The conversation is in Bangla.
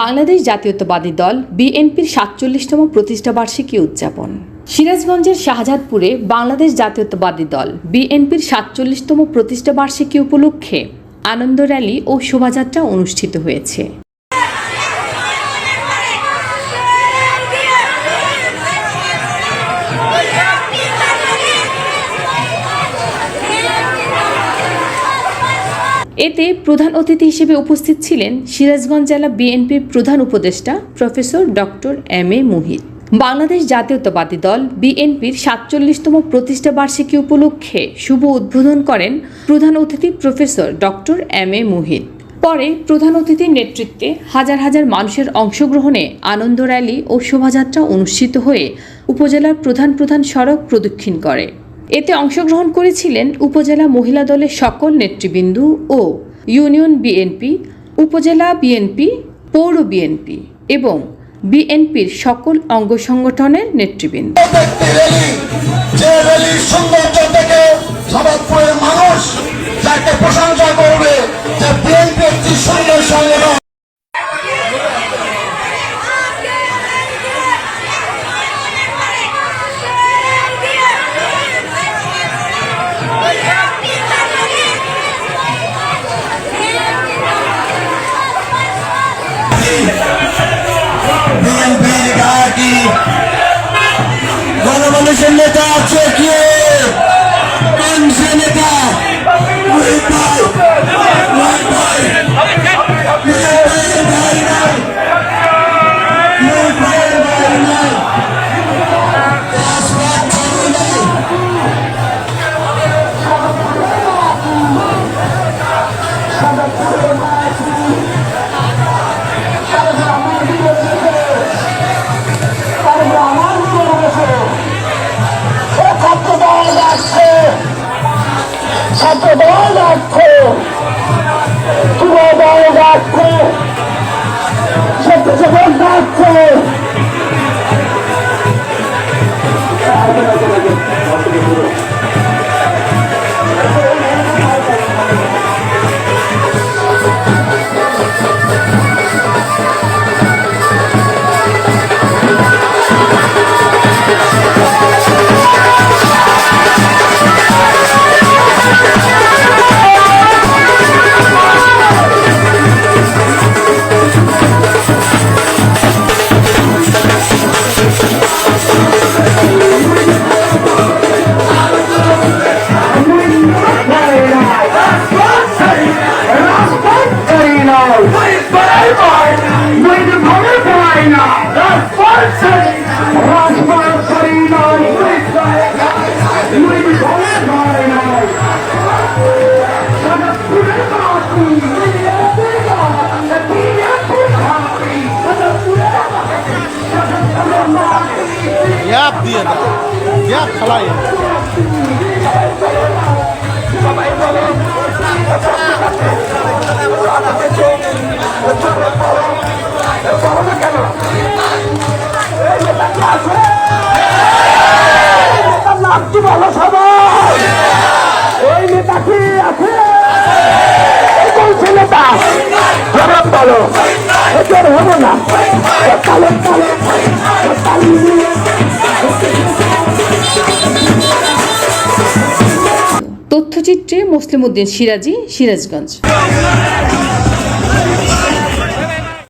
বাংলাদেশ জাতীয়তাবাদী দল বিএনপির ৪৭তম প্রতিষ্ঠাবার্ষিকী উদযাপন। সিরাজগঞ্জের শাহজাদপুরে বাংলাদেশ জাতীয়তাবাদী দল বিএনপির ৪৭তম প্রতিষ্ঠাবার্ষিকী উপলক্ষে আনন্দ র্যালি ও শোভাযাত্রা অনুষ্ঠিত হয়েছে। এতে প্রধান অতিথি হিসেবে উপস্থিত ছিলেন সিরাজগঞ্জ জেলা বিএনপির প্রধান উপদেষ্টা professor doctor M A Muhith. Bangladesh জাতীয়তাবাদী দল বিএনপির ৪৭তম প্রতিষ্ঠাবার্ষিকী উপলক্ষে শুভ উদ্বোধন করেন প্রধান অতিথি professor doctor M A Muhith. পরে প্রধান অতিথির নেতৃত্বে হাজার হাজার মানুষের অংশগ্রহণে আনন্দ র্যালি ও শোভাযাত্রা অনুষ্ঠিত হয়ে উপজেলার প্রধান প্রধান সড়ক প্রদক্ষিণ করে। এতে অংশগ্রহণ করেছিলেন উপজেলা মহিলা দলের সকল নেতৃবৃন্দ ও ইউনিয়ন বিএনপি, উপজেলা বিএনপি, পৌর বিএনপি এবং বিএনপির সকল অঙ্গ সংগঠনের নেতৃবৃন্দ। গণমানুষের নেতা আছে কে? মানুষের নেতা গ্যাপ দিয়ে দাও, গ্যাপ খেলাই ভালো সবাই ওই নেতা কি আছে? বলছে নেতা জবাব বলো, এদের হবো না। তথ্যচিত্রে মুসলিম উদ্দিন সিরাজি, সিরাজগঞ্জ।